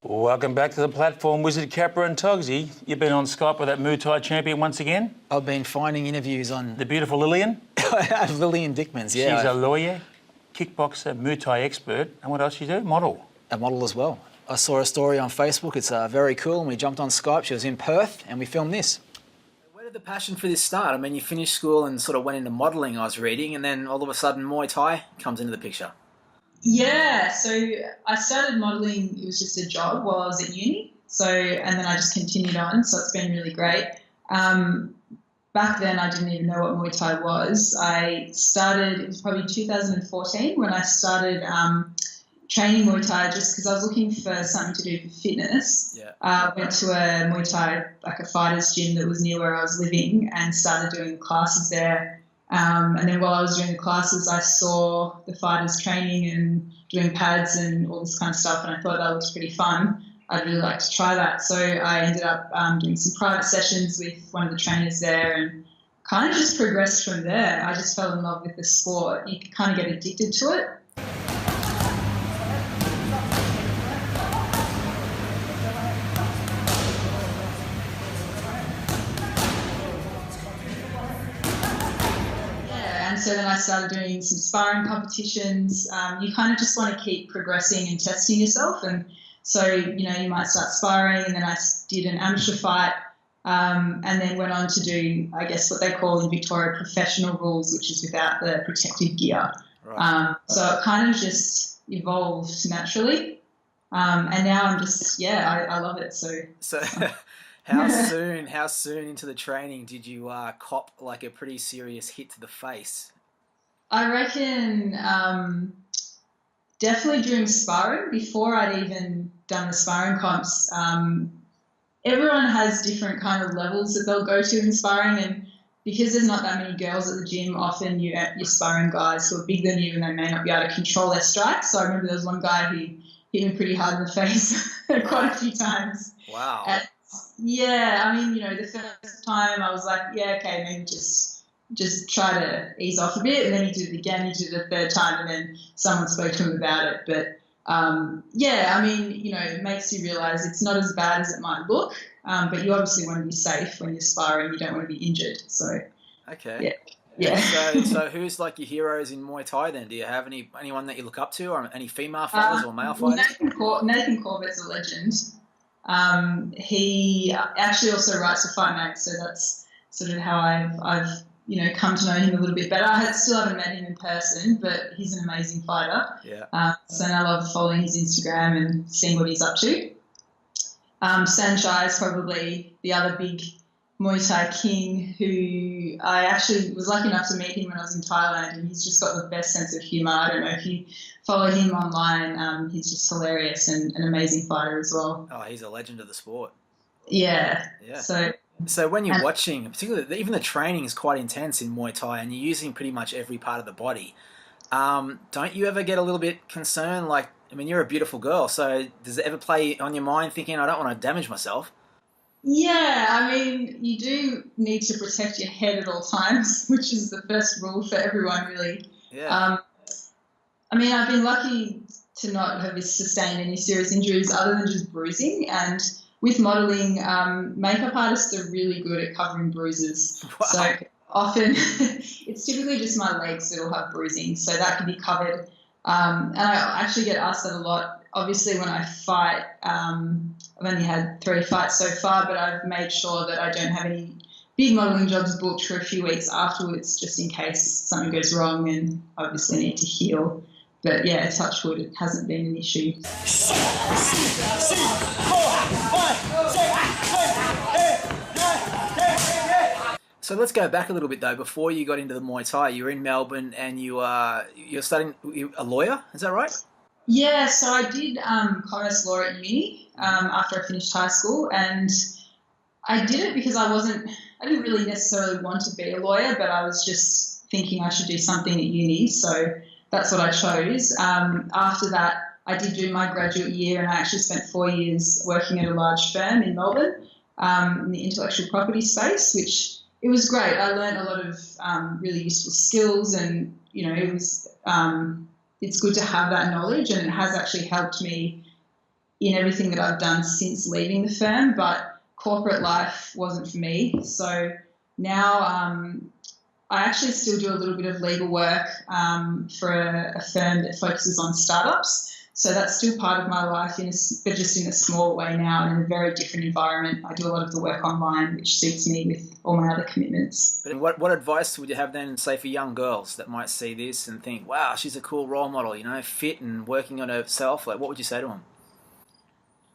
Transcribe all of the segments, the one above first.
Welcome back to the platform, Wizard Capper and Togsy. You've been on Skype with that Muay Thai champion once again. I've been finding interviews on... The beautiful Lilian. Lilian Dikmans, yeah. She's a lawyer, kickboxer, Muay Thai expert. And what else you do? Model. A model as well. I saw a story on Facebook. It's very cool, and we jumped on Skype. She was in Perth, and we filmed this. Where did the passion for this start? I mean, you finished school and sort of went into modelling, I was reading, and then all of a sudden Muay Thai comes into the picture. Yeah, so I started modelling, it was just a job while I was at uni, and then I just continued on, so it's been really great. Back then I didn't even know what Muay Thai was. It was probably 2014 when I started training Muay Thai just because I was looking for something to do for fitness. Yeah. I went to a Muay Thai, like a fighter's gym that was near where I was living, and started doing classes there. And then while I was doing the classes, I saw the fighters training and doing pads and all this kind of stuff, and I thought that was pretty fun. I'd really like to try that. So I ended up doing some private sessions with one of the trainers there and kind of just progressed from there. I just fell in love with the sport. You kind of get addicted to it. And so then I started doing some sparring competitions. You kind of just want to keep progressing and testing yourself. And so, you might start sparring, and then I did an amateur fight, and then went on to do, I guess, what they call in Victoria professional rules, which is without the protective gear. Right. So it kind of just evolved naturally. And now I'm just, I love it. So How soon into the training did you cop like a pretty serious hit to the face? I reckon definitely during sparring, before I'd even done the sparring comps. Everyone has different kind of levels that they'll go to in sparring, and because there's not that many girls at the gym, often you're sparring guys who are bigger than you and they may not be able to control their strikes. So I remember there was one guy who hit me pretty hard in the face quite a few times. Wow. Yeah, I mean, the first time I was like, yeah, okay, maybe just try to ease off a bit, and then he did it again, he did it a third time, and then someone spoke to him about it. But, I mean, it makes you realise it's not as bad as it might look, but you obviously want to be safe when you're sparring. You don't want to be injured. So, okay. Yeah. So who's like your heroes in Muay Thai then? Do you have anyone that you look up to, or any female fighters or male fighters? Nathan Corbett's a legend. He actually also writes for Fight Mag, so that's sort of how I've come to know him a little bit better. I still haven't met him in person, but he's an amazing fighter. Yeah. So I love following his Instagram and seeing what he's up to. Sanjay is probably the other big Muay Thai king, who I actually was lucky enough to meet him when I was in Thailand, and he's just got the best sense of humour. I don't know if you follow him online. He's just hilarious and an amazing fighter as well. Oh, he's a legend of the sport. Yeah. So when you're watching, particularly even the training is quite intense in Muay Thai, and you're using pretty much every part of the body. Don't you ever get a little bit concerned? Like, I mean, you're a beautiful girl, so does it ever play on your mind thinking, I don't want to damage myself? Yeah, I mean, you do need to protect your head at all times, which is the first rule for everyone, really. Yeah. I mean, I've been lucky to not have sustained any serious injuries other than just bruising. And with modelling, makeup artists are really good at covering bruises. Wow. So often it's typically just my legs that will have bruising, so that can be covered. And I actually get asked that a lot. Obviously, when I fight, I've only had 3 fights so far, but I've made sure that I don't have any big modelling jobs booked for a few weeks afterwards, just in case something goes wrong and obviously need to heal. But yeah, touch wood, it hasn't been an issue. So let's go back a little bit though. Before you got into the Muay Thai, you were in Melbourne and you're studying a lawyer. Is that right? Yeah, so I did commerce law at uni after I finished high school, and I did it because I didn't really necessarily want to be a lawyer, but I was just thinking I should do something at uni, so that's what I chose. After that, I did do my graduate year, and I actually spent 4 years working at a large firm in Melbourne in the intellectual property space, which it was great. I learned a lot of really useful skills, and it was it's good to have that knowledge, and it has actually helped me in everything that I've done since leaving the firm, but corporate life wasn't for me. So now I actually still do a little bit of legal work for a firm that focuses on startups. So that's still part of my life, but just in a small way now and in a very different environment. I do a lot of the work online, which suits me with all my other commitments. But what advice would you have then, say, for young girls that might see this and think, wow, she's a cool role model, you know, fit and working on herself? Like, what would you say to them?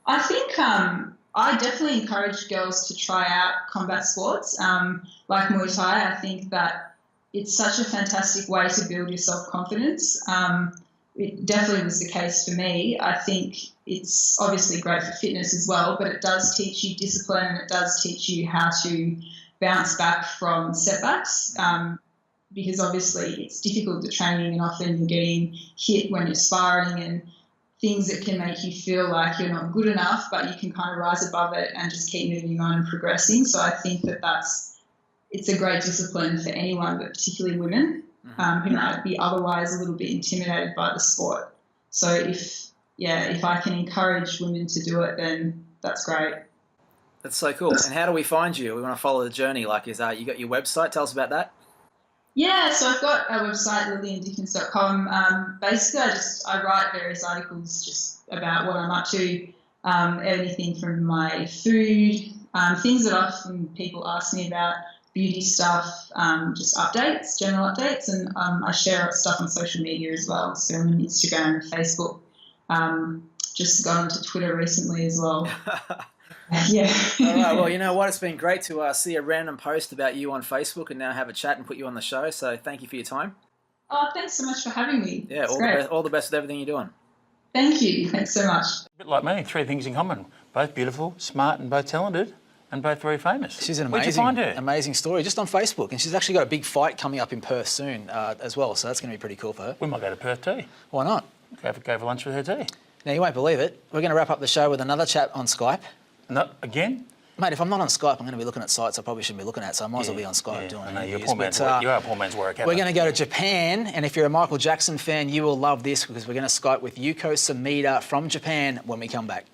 I think I definitely encourage girls to try out combat sports like Muay Thai. I think that it's such a fantastic way to build your self-confidence. It definitely was the case for me. I think it's obviously great for fitness as well, but it does teach you discipline and it does teach you how to bounce back from setbacks because obviously it's difficult to training and often you're getting hit when you're sparring and things that can make you feel like you're not good enough, but you can kind of rise above it and just keep moving on and progressing. So I think that it's a great discipline for anyone, but particularly women. Who might be otherwise a little bit intimidated by the sport. So if I can encourage women to do it, then that's great. That's so cool. And how do we find you? We want to follow the journey. Like, you got your website? Tell us about that. Yeah, so I've got a website, liliandikmans.com. Basically, I write various articles just about what I'm up to, anything from my food, things that often people ask me about, beauty stuff, just updates, general updates, and I share stuff on social media as well. So I'm on Instagram and Facebook. Just got onto Twitter recently as well. Yeah. All right. Well, you know what? It's been great to see a random post about you on Facebook and now have a chat and put you on the show. So thank you for your time. Oh, thanks so much for having me. Yeah, all the best with everything you're doing. Thank you. Thanks so much. A bit like me, 3 things in common. Both beautiful, smart and both talented. And both very famous. She's an Where'd you find her? amazing story, just on Facebook. And she's actually got a big fight coming up in Perth soon as well, so that's going to be pretty cool for her. We might go to Perth too. Why not? Go for lunch with her too. Now, you won't believe it. We're going to wrap up the show with another chat on Skype. No, again? Mate, if I'm not on Skype, I'm going to be looking at sites I probably shouldn't be looking at, so I might as well be on Skype doing I know, interviews. you are a poor man's work. We're going to go to Japan, and if you're a Michael Jackson fan, you will love this because we're going to Skype with Yuko Samida from Japan when we come back.